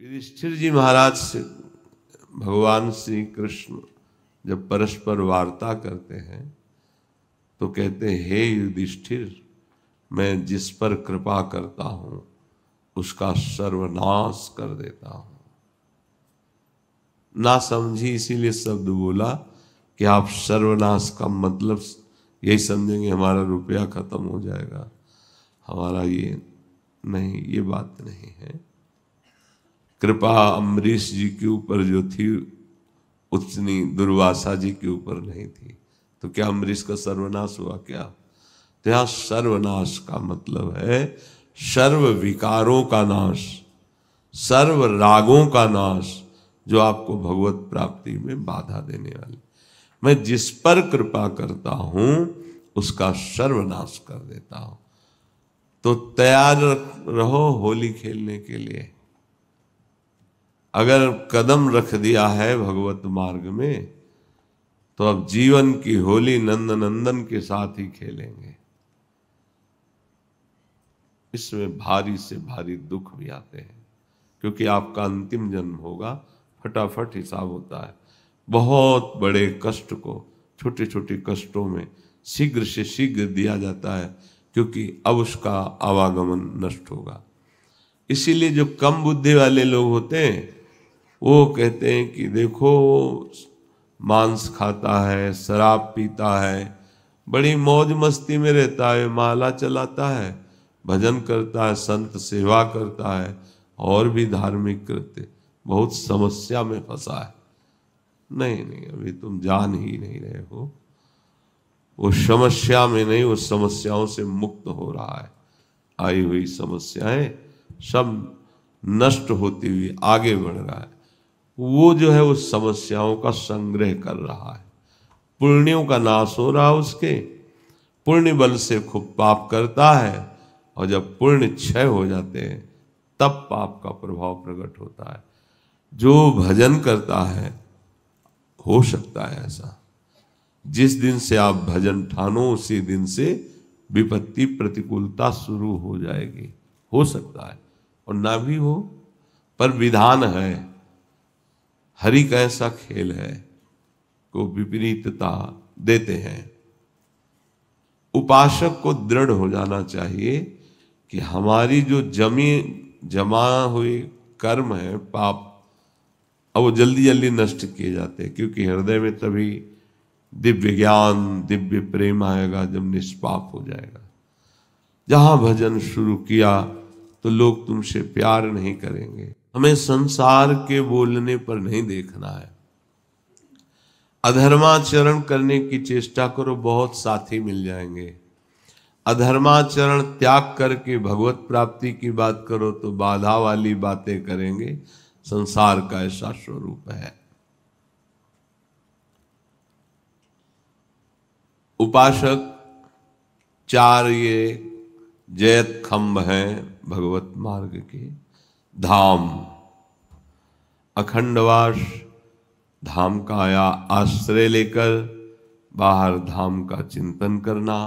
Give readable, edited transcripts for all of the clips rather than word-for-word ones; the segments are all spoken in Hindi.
युधिष्ठिर जी महाराज से भगवान श्री कृष्ण जब परस्पर वार्ता करते हैं तो कहते हैं, हे युधिष्ठिर, मैं जिस पर कृपा करता हूं उसका सर्वनाश कर देता हूं। ना समझी इसीलिए शब्द बोला कि आप सर्वनाश का मतलब यही समझेंगे हमारा रुपया खत्म हो जाएगा, हमारा ये नहीं, ये बात नहीं है। कृपा अम्बरीश जी के ऊपर जो थी उतनी दुर्वासा जी के ऊपर नहीं थी, तो क्या अम्बरीश का सर्वनाश हुआ क्या? तो यहां सर्वनाश का मतलब है सर्व विकारों का नाश, सर्व रागों का नाश, जो आपको भगवत प्राप्ति में बाधा देने वाले। मैं जिस पर कृपा करता हूं उसका सर्वनाश कर देता हूं। तो तैयार रहो होली खेलने के लिए। अगर कदम रख दिया है भगवत मार्ग में तो अब जीवन की होली नंद नंदन के साथ ही खेलेंगे। इसमें भारी से भारी दुख भी आते हैं क्योंकि आपका अंतिम जन्म होगा, फटाफट हिसाब होता है। बहुत बड़े कष्ट को छोटे छोटे कष्टों में शीघ्र से शीघ्र दिया जाता है क्योंकि अब उसका आवागमन नष्ट होगा। इसीलिए जो कम बुद्धि वाले लोग होते हैं वो कहते हैं कि देखो मांस खाता है, शराब पीता है, बड़ी मौज मस्ती में रहता है, माला चलाता है, भजन करता है, संत सेवा करता है और भी धार्मिक कृत्य, बहुत समस्या में फंसा है। नहीं नहीं, अभी तुम जान ही नहीं रहे हो। वो समस्या में नहीं, वो समस्याओं से मुक्त हो रहा है। आई हुई समस्याएं सब नष्ट होती हुई आगे बढ़ रहा है। वो जो है उस समस्याओं का संग्रह कर रहा है, पुण्यों का नाश हो रहा है उसके। पुण्य बल से खूब पाप करता है और जब पुण्य क्षय हो जाते हैं तब पाप का प्रभाव प्रकट होता है। जो भजन करता है, हो सकता है ऐसा, जिस दिन से आप भजन ठानो उसी दिन से विपत्ति प्रतिकूलता शुरू हो जाएगी। हो सकता है और ना भी हो, पर विधान है, हरि का ऐसा खेल है को विपरीतता देते हैं। उपासक को दृढ़ हो जाना चाहिए कि हमारी जो जमा हुई कर्म है, पाप, अब वो जल्दी जल्दी नष्ट किए जाते हैं क्योंकि हृदय में तभी दिव्य ज्ञान दिव्य प्रेम आएगा जब निष्पाप हो जाएगा। जहां भजन शुरू किया तो लोग तुमसे प्यार नहीं करेंगे। हमें संसार के बोलने पर नहीं देखना है। अधर्माचरण करने की चेष्टा करो, बहुत साथी मिल जाएंगे। अधर्माचरण त्याग करके भगवत प्राप्ति की बात करो तो बाधा वाली बातें करेंगे। संसार का ऐसा स्वरूप है। उपासक चार ये जयत खंभ हैं भगवत मार्ग के। धाम, अखंडवास, धाम का आश्रय लेकर बाहर धाम का चिंतन करना,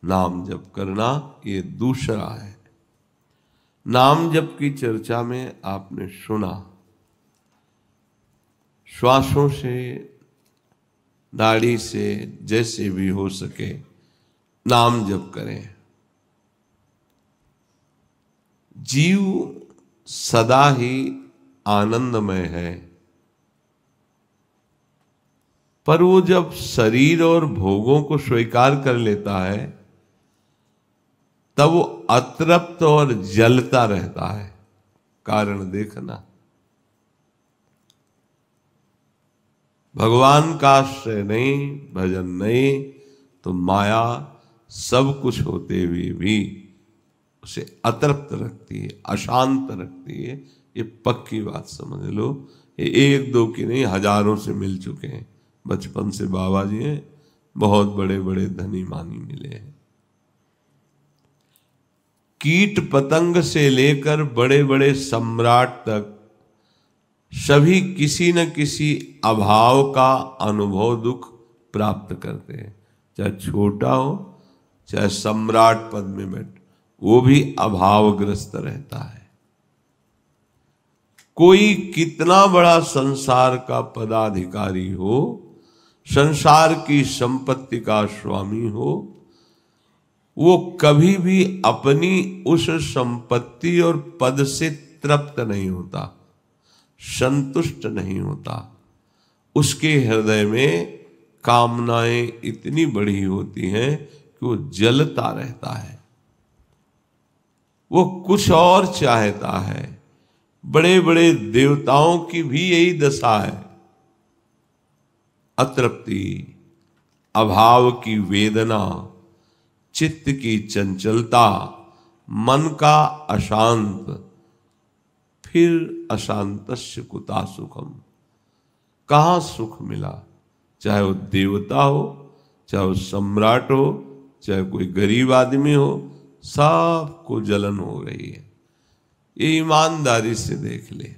नाम जप करना, ये दूसरा है। नाम जप की चर्चा में आपने सुना, श्वासों से, नाड़ी से, जैसे भी हो सके नाम जप करें। जीव सदा ही आनंदमय है, पर वो जब शरीर और भोगों को स्वीकार कर लेता है तब वो अतृप्त और जलता रहता है। कारण देखना, भगवान का आश्रय नहीं, भजन नहीं, तो माया सब कुछ होते हुए भी उसे अतृप्त रखती है, अशांत रखती है। ये पक्की बात समझ लो। ये एक दो की नहीं, हजारों से मिल चुके हैं। बचपन से बाबा जी हैं, बहुत बड़े बड़े धनी मानी मिले हैं। कीट पतंग से लेकर बड़े बड़े सम्राट तक सभी किसी न किसी अभाव का अनुभव दुख प्राप्त करते हैं। चाहे छोटा हो चाहे सम्राट पद में बैठ, वो भी अभावग्रस्त रहता है। कोई कितना बड़ा संसार का पदाधिकारी हो, संसार की संपत्ति का स्वामी हो, वो कभी भी अपनी उस संपत्ति और पद से तृप्त नहीं होता, संतुष्ट नहीं होता। उसके हृदय में कामनाएं इतनी बड़ी होती हैं कि वो जलता रहता है, वो कुछ और चाहता है। बड़े बड़े देवताओं की भी यही दशा है, अतृप्ति, अभाव की वेदना, चित्त की चंचलता, मन का अशांत। फिर अशांतस्य कुता सुखम, कहाँ सुख मिला? चाहे वो देवता हो, चाहे वो सम्राट हो, चाहे कोई गरीब आदमी हो, सबको जलन हो रही है। ये ईमानदारी से देख ले,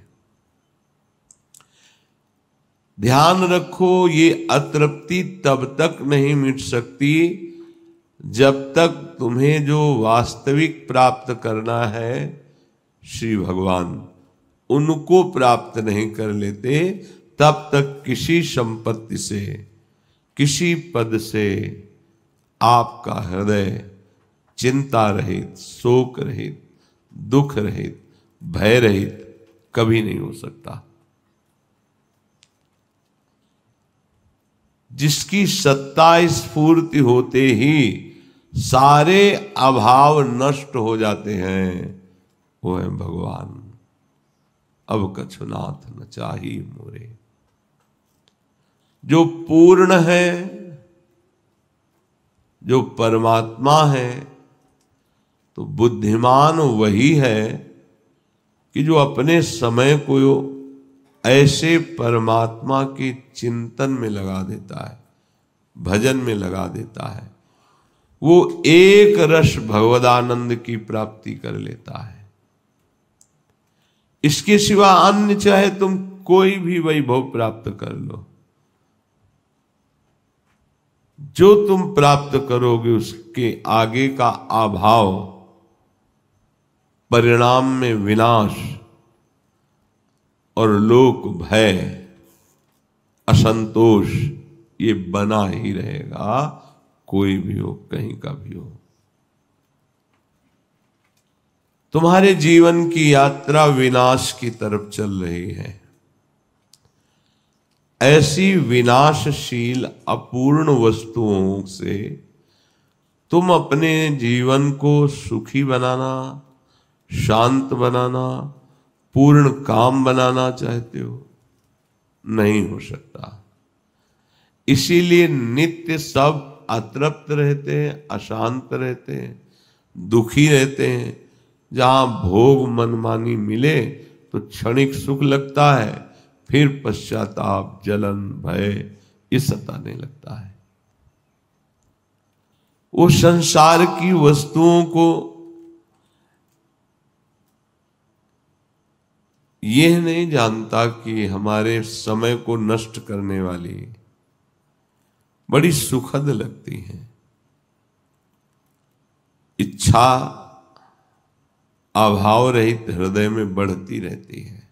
ध्यान रखो। ये अतृप्ति तब तक नहीं मिट सकती जब तक तुम्हें जो वास्तविक प्राप्त करना है, श्री भगवान, उनको प्राप्त नहीं कर लेते, तब तक किसी संपत्ति से, किसी पद से आपका हृदय चिंता रहित, शोक रहित, दुख रहित, भय रहित कभी नहीं हो सकता। जिसकी सत्ता स्फूर्ति होते ही सारे अभाव नष्ट हो जाते हैं, वो है भगवान। अब कछुनाथ न चाही मोरे। जो पूर्ण है, जो परमात्मा है, तो बुद्धिमान वही है कि जो अपने समय को ऐसे परमात्मा के चिंतन में लगा देता है, भजन में लगा देता है, वो एक रस भगवदानंद की प्राप्ति कर लेता है। इसके सिवा अन्य चाहे तुम कोई भी वैभव प्राप्त कर लो, जो तुम प्राप्त करोगे उसके आगे का अभाव, परिणाम में विनाश और लोक भय, असंतोष, ये बना ही रहेगा, कोई भी हो, कहीं का भी हो। तुम्हारे जीवन की यात्रा विनाश की तरफ चल रही है। ऐसी विनाशशील अपूर्ण वस्तुओं से तुम अपने जीवन को सुखी बनाना, शांत बनाना, पूर्ण काम बनाना चाहते हो, नहीं हो सकता। इसीलिए नित्य सब अतृप्त रहते हैं, अशांत रहते हैं, दुखी रहते हैं। जहां भोग मनमानी मिले तो क्षणिक सुख लगता है, फिर पश्चाताप, जलन, भय ये सताने लगता है। वो संसार की वस्तुओं को यह नहीं जानता कि हमारे समय को नष्ट करने वाली बड़ी सुखद लगती है। इच्छा अभाव रहित हृदय में बढ़ती रहती है।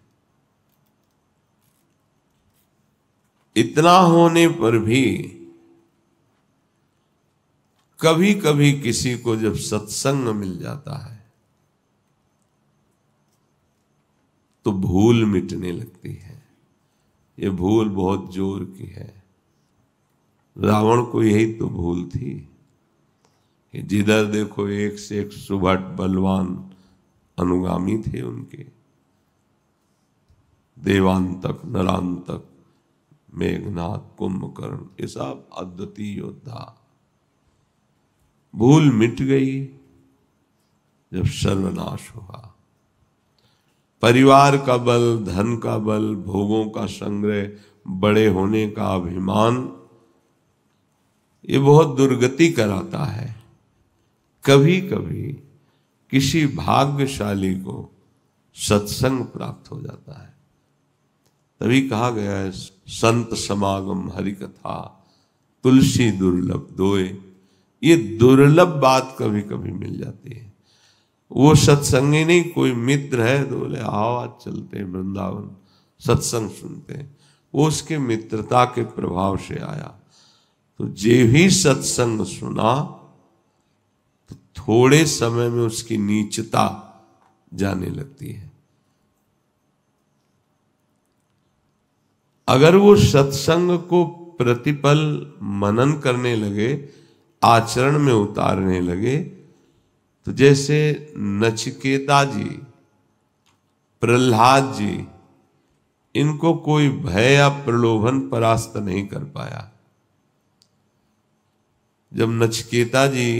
इतना होने पर भी कभी कभी किसी को जब सत्संग मिल जाता है तो भूल मिटने लगती है। ये भूल बहुत जोर की है। रावण को यही तो भूल थी कि जिधर देखो एक से एक सुभट बलवान अनुगामी थे उनके, देवांतक, नरांतक, मेघनाथ, कुंभकर्ण, ये सब अद्वितीय योद्धा। भूल मिट गई जब सर्वनाश हुआ। परिवार का बल, धन का बल, भोगों का संग्रह, बड़े होने का अभिमान, ये बहुत दुर्गति कराता है। कभी कभी किसी भाग्यशाली को सत्संग प्राप्त हो जाता है। तभी कहा गया है, संत समागम हरि कथा, तुलसी दुर्लभ दोए। ये दुर्लभ बात कभी कभी मिल जाती है। वो सत्संगी नहीं, कोई मित्र है तो बोले आओ आज चलते हैं वृंदावन सत्संग सुनते हैं, वो उसके मित्रता के प्रभाव से आया। तो जे भी सत्संग सुना तो थोड़े समय में उसकी नीचता जाने लगती है। अगर वो सत्संग को प्रतिपल मनन करने लगे, आचरण में उतारने लगे, तो जैसे नचिकेता जी, प्रहलाद जी, इनको कोई भय या प्रलोभन परास्त नहीं कर पाया। जब नचिकेता जी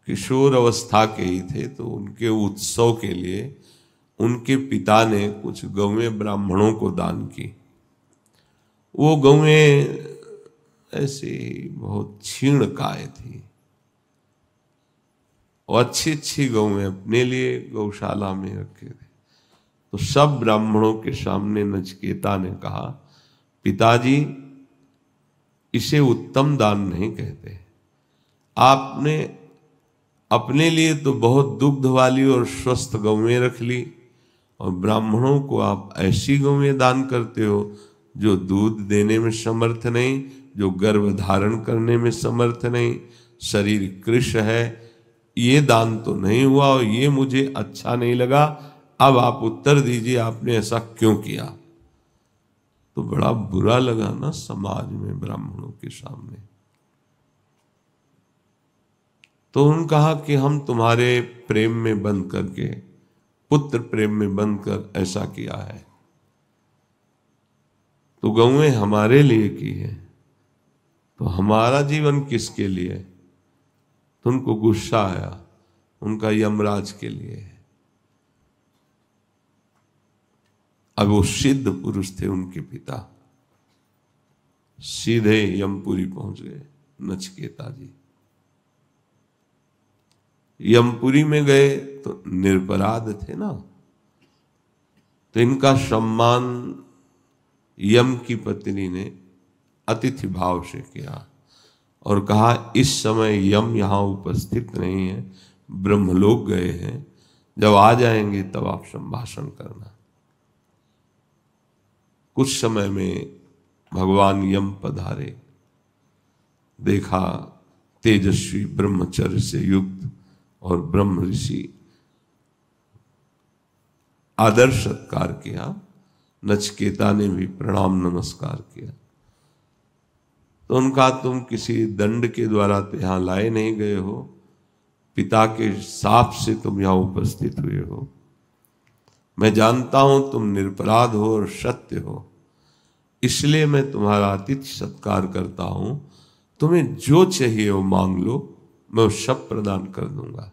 किशोर अवस्था के ही थे तो उनके उत्सव के लिए उनके पिता ने कुछ गौएं ब्राह्मणों को दान की। वो गौएं ऐसी बहुत क्षीण काय थी और अच्छी अच्छी गौएं अपने लिए गौशाला में रखे थे। तो सब ब्राह्मणों के सामने नचिकेता ने कहा, पिताजी इसे उत्तम दान नहीं कहते, आपने अपने लिए तो बहुत दुग्ध वाली और स्वस्थ गौएं रख ली और ब्राह्मणों को आप ऐसी गौएं दान करते हो जो दूध देने में समर्थ नहीं, जो गर्भ धारण करने में समर्थ नहीं, शरीर कृश है। ये दान तो नहीं हुआ और ये मुझे अच्छा नहीं लगा। अब आप उत्तर दीजिए आपने ऐसा क्यों किया। तो बड़ा बुरा लगा ना समाज में ब्राह्मणों के सामने। तो उन्होंने कहा कि हम तुम्हारे प्रेम में बंध करके, पुत्र प्रेम में बंध कर ऐसा किया है। तो गौएं हमारे लिए की है तो हमारा जीवन किसके लिए? तो उनको गुस्सा आया, उनका यमराज के लिए है। अब वो सिद्ध पुरुष थे उनके पिता, सीधे यमपुरी पहुंच गए नचिकेता जी। यमपुरी में गए तो निरपराध थे ना, तो इनका सम्मान यम की पत्नी ने अतिथि भाव से किया और कहा इस समय यम यहाँ उपस्थित नहीं है, ब्रह्मलोक गए हैं, जब आ जाएंगे तब आप संभाषण करना। कुछ समय में भगवान यम पधारे, देखा तेजस्वी ब्रह्मचर्य से युक्त और ब्रह्म ऋषि, आदर सत्कार किया। नचिकेता ने भी प्रणाम नमस्कार किया। तो उनका तुम किसी दंड के द्वारा तो यहां लाए नहीं गए हो, पिता के शाप से तुम यहां उपस्थित हुए हो। मैं जानता हूं तुम निरपराध हो और सत्य हो, इसलिए मैं तुम्हारा आतिथ्य सत्कार करता हूं। तुम्हें जो चाहिए वो मांग लो, मैं वो सब प्रदान कर दूंगा।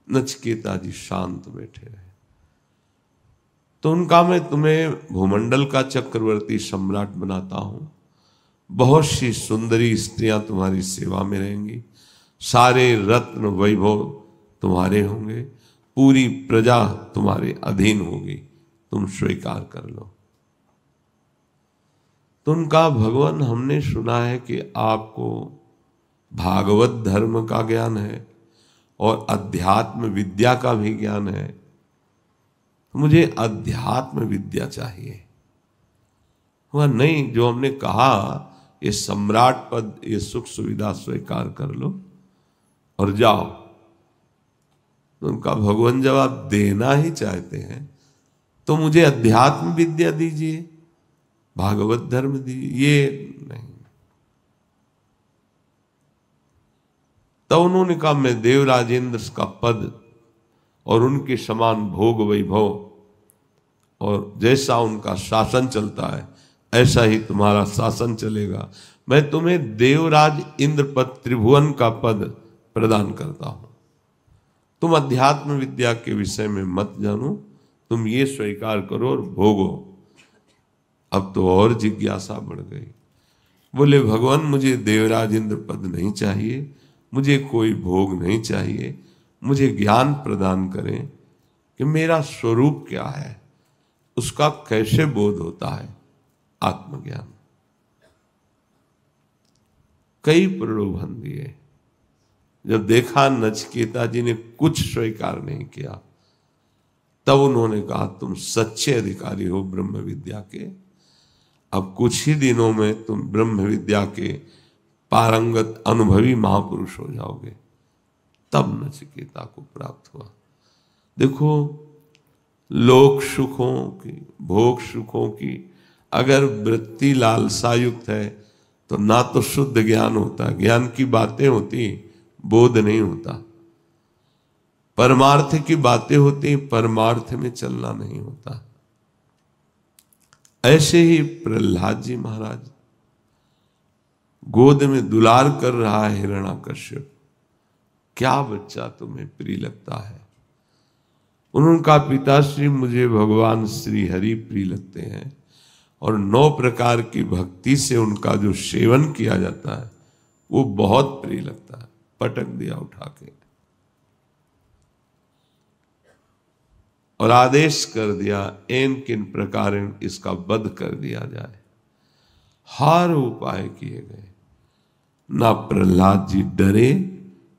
नचिकेता जी शांत बैठे रहे। तो उनका मैं तुम्हें भूमंडल का चक्रवर्ती सम्राट बनाता हूं, बहुत सी सुंदरी स्त्रियां तुम्हारी सेवा में रहेंगी, सारे रत्न वैभव तुम्हारे होंगे, पूरी प्रजा तुम्हारे अधीन होगी, तुम स्वीकार कर लो। तो उनका भगवान हमने सुना है कि आपको भागवत धर्म का ज्ञान है और अध्यात्म विद्या का भी ज्ञान है, तो मुझे अध्यात्म विद्या चाहिए। वह नहीं, जो हमने कहा ये सम्राट पद, ये सुख सुविधा स्वीकार कर लो और जाओ। तो उनका भगवान जब आप देना ही चाहते हैं तो मुझे अध्यात्म विद्या दीजिए, भागवत धर्म दीजिए, ये नहीं। तो उन्होंने कहा मैं देवराजेंद्र का पद और उनके समान भोग वैभव और जैसा उनका शासन चलता है ऐसा ही तुम्हारा शासन चलेगा। मैं तुम्हें देवराज इंद्रपद त्रिभुवन का पद प्रदान करता हूं। तुम अध्यात्म विद्या के विषय में मत जानो, तुम ये स्वीकार करो और भोगो। अब तो और जिज्ञासा बढ़ गई। बोले भगवान मुझे देवराज इंद्र पद नहीं चाहिए, मुझे कोई भोग नहीं चाहिए, मुझे ज्ञान प्रदान करें कि मेरा स्वरूप क्या है, उसका कैसे बोध होता है, आत्मज्ञान। कई प्रलोभन दिए, जब देखा नचिकेता जी ने कुछ स्वीकार नहीं किया, तब उन्होंने कहा तुम सच्चे अधिकारी हो ब्रह्म विद्या के, अब कुछ ही दिनों में तुम ब्रह्म विद्या के पारंगत अनुभवी महापुरुष हो जाओगे। तब नचिकेता को प्राप्त हुआ। देखो, लोक सुखों की, भोग सुखों की अगर वृत्ति लालसायुक्त है तो ना तो शुद्ध ज्ञान होता, ज्ञान की बातें होती, बोध नहीं होता। परमार्थ की बातें होती, परमार्थ में चलना नहीं होता। ऐसे ही प्रहलाद जी महाराज, गोद में दुलार कर रहा है हिरण्याकश्यप, क्या बच्चा तुम्हें प्रिय लगता है? उन्होंने कहा पिताश्री मुझे भगवान श्री हरि प्रिय लगते हैं, और 9 प्रकार की भक्ति से उनका जो सेवन किया जाता है वो बहुत प्रिय लगता है। पटक दिया उठा के और आदेश कर दिया एन किन प्रकार इसका वध कर दिया जाए। हर उपाय किए गए, ना प्रहलाद जी डरे,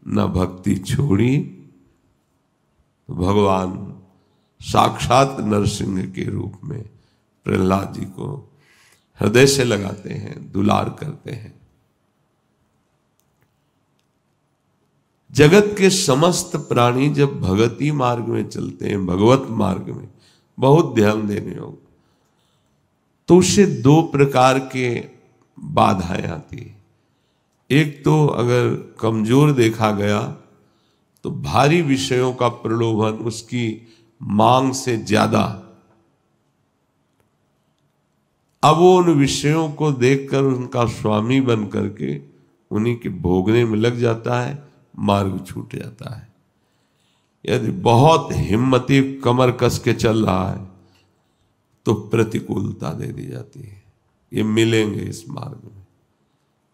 ना भक्ति छोड़ी। तो भगवान साक्षात नरसिंह के रूप में प्रहलाद जी को हृदय से लगाते हैं, दुलार करते हैं। जगत के समस्त प्राणी जब भगवती मार्ग में चलते हैं, भगवत मार्ग में बहुत ध्यान देने होगा, तो उससे 2 प्रकार के बाधाएं आती है। एक तो अगर कमजोर देखा गया तो भारी विषयों का प्रलोभन, उसकी मांग से ज्यादा, अब वो उन विषयों को देखकर उनका स्वामी बन करके उन्हीं के भोगने में लग जाता है, मार्ग छूट जाता है। यदि बहुत हिम्मती कमर कस के चल रहा है तो प्रतिकूलता दे दी जाती है। ये मिलेंगे इस मार्ग में।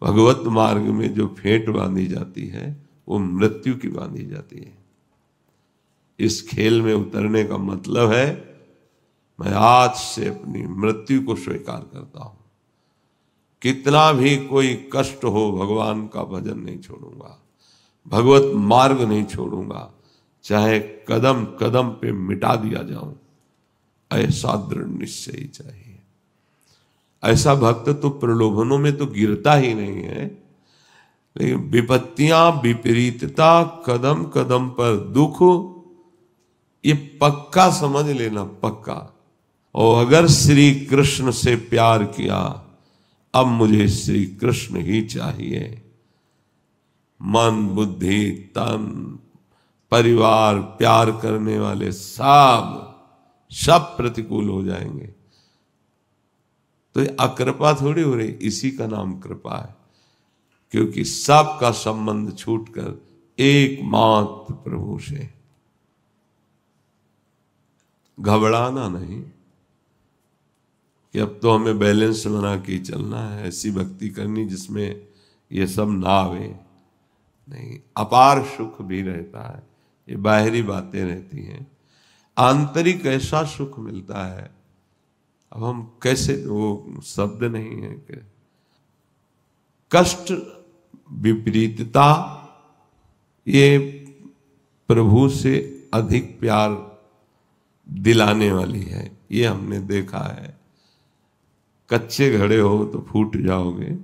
भगवत मार्ग में जो फेंट बांधी जाती है वो मृत्यु की बांधी जाती है। इस खेल में उतरने का मतलब है मैं आज से अपनी मृत्यु को स्वीकार करता हूं। कितना भी कोई कष्ट हो, भगवान का भजन नहीं छोड़ूंगा, भगवत मार्ग नहीं छोड़ूंगा, चाहे कदम कदम पे मिटा दिया जाऊं। ऐसा दृढ़ निश्चय ही चाहिए। ऐसा भक्त तो प्रलोभनों में तो गिरता ही नहीं है, लेकिन विपत्तियां, विपरीतता, कदम कदम पर दुख, ये पक्का समझ लेना, पक्का। और अगर श्री कृष्ण से प्यार किया, अब मुझे श्री कृष्ण ही चाहिए। मन, बुद्धि, तन, परिवार, प्यार करने वाले सब प्रतिकूल हो जाएंगे। तो ये अकृपा थोड़ी हो रही, इसी का नाम कृपा है, क्योंकि सबका संबंध छूटकर एकमात्र प्रभु से। घबराना नहीं कि अब तो हमें बैलेंस बना के चलना है, ऐसी भक्ति करनी जिसमें ये सब ना आवे। नहीं, अपार सुख भी रहता है, ये बाहरी बातें रहती हैं। आंतरिक ऐसा सुख मिलता है, अब हम कैसे, वो शब्द नहीं है कि कष्ट, विपरीतता, ये प्रभु से अधिक प्यार दिलाने वाली है। ये हमने देखा है। कच्चे घड़े हो तो फूट जाओगे,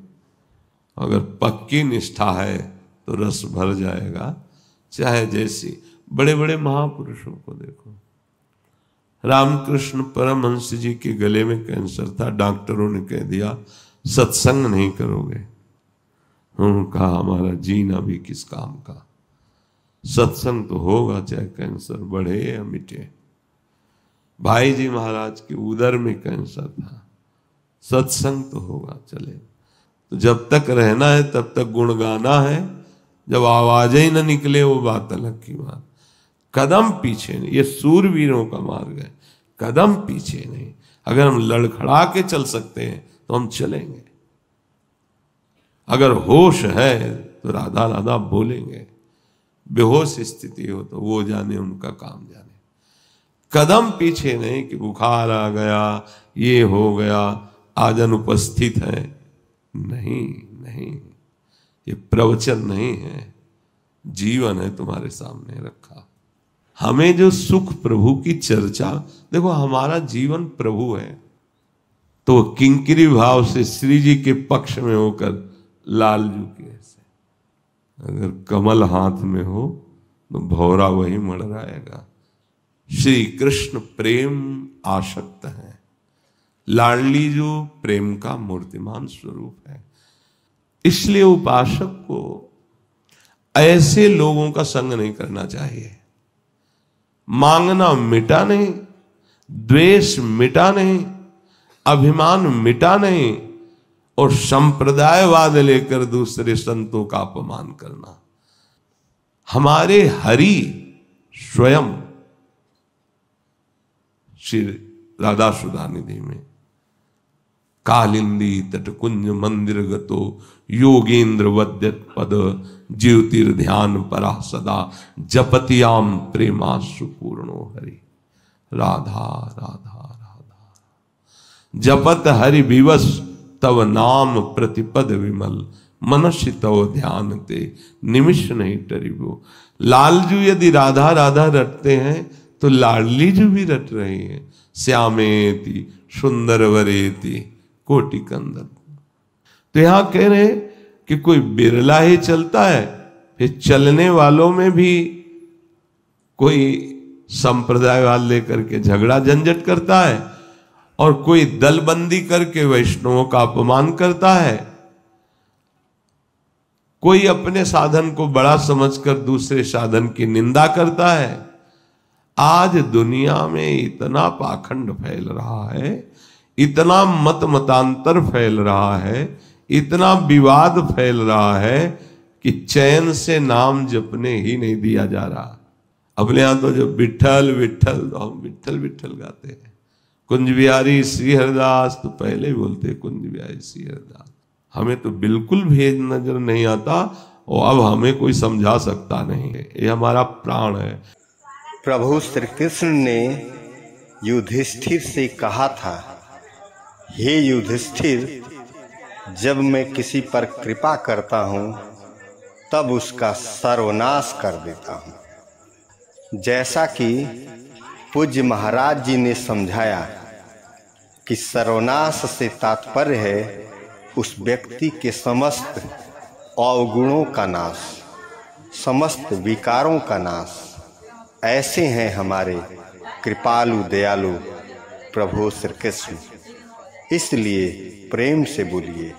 अगर पक्की निष्ठा है तो रस भर जाएगा। चाहे जैसी, बड़े बड़े महापुरुषों को देखो। रामकृष्ण परमहंस जी के गले में कैंसर था, डॉक्टरों ने कह दिया सत्संग नहीं करोगे। उन्होंने कहा हमारा जीना भी किस काम का, सत्संग तो होगा चाहे कैंसर बढ़े या मिटे। भाई जी महाराज के उदर में कैंसर था, सत्संग तो होगा, चले। तो जब तक रहना है तब तक गुण गाना है, जब आवाज ही न निकले वो बात अलग की बात। कदम पीछे नहीं, ये सूरवीरों का मार्ग है, कदम पीछे नहीं। अगर हम लड़खड़ा के चल सकते हैं तो हम चलेंगे, अगर होश है तो राधा राधा बोलेंगे, बेहोश स्थिति हो तो वो जाने, उनका काम जाने। कदम पीछे नहीं कि बुखार आ गया, ये हो गया, आज अनुपस्थित है। नहीं नहीं, ये प्रवचन नहीं है, जीवन है तुम्हारे सामने रखा। हमें जो सुख प्रभु की चर्चा, देखो हमारा जीवन प्रभु है, तो किंकिरी भाव से श्री जी के पक्ष में होकर लालजू के ऐसे, अगर कमल हाथ में हो तो भौरा वही मड़राएगा। श्री कृष्ण प्रेम आसक्त है, लाडली जो प्रेम का मूर्तिमान स्वरूप है। इसलिए उपासक को ऐसे लोगों का संग नहीं करना चाहिए। मांगना मिटा नहीं, द्वेष मिटा नहीं, अभिमान मिटा नहीं, और संप्रदायवाद लेकर दूसरे संतों का अपमान करना। हमारे हरि स्वयं श्री राधा सुधा निधि में कालिंदी तटकुंज मंदिर गतो योगेंद्र वद्यत पद ज्योतिर्ध्यान परा सदा जपतियाम प्रेमाशु पूर्णो हरि। राधा राधा राधा जपत हरि विवश तव नाम प्रतिपद विमल मनुष्य तव ध्यान ते निमिष नहीं टरिबो। लालजू यदि राधा राधा रटते हैं तो लाडली जू भी रट रहे हैं। श्यामेति सुंदर वरेति कोटि कंदन। तो यहां कह रहे हैं कि कोई बिरला ही चलता है, फिर चलने वालों में भी कोई संप्रदायवाद लेकर के झगड़ा झंझट करता है, और कोई दलबंदी करके वैष्णवों का अपमान करता है, कोई अपने साधन को बड़ा समझकर दूसरे साधन की निंदा करता है। आज दुनिया में इतना पाखंड फैल रहा है, इतना मत मतांतर फैल रहा है, इतना विवाद फैल रहा है कि चैन से नाम जपने ही नहीं दिया जा रहा। अपने यहां तो जब विठल विठल, तो हम विठल विठल गाते हैं। कुंज बिहारी श्री हरिदास, तो पहले ही बोलते कुंज बिहारी श्री हरिदास। हमें तो बिल्कुल भेद नजर नहीं आता, और अब हमें कोई समझा सकता नहीं है। ये हमारा प्राण है। प्रभु श्री कृष्ण ने युधिष्ठिर से कहा था, हे युधिष्ठिर, जब मैं किसी पर कृपा करता हूँ तब उसका सर्वनाश कर देता हूँ। जैसा कि पूज्य महाराज जी ने समझाया कि सर्वनाश से तात्पर्य है उस व्यक्ति के समस्त अवगुणों का नाश, समस्त विकारों का नाश। ऐसे हैं हमारे कृपालु दयालु प्रभु श्री कृष्ण। इसलिए प्रेम से बोलिए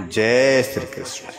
जय श्री कृष्ण।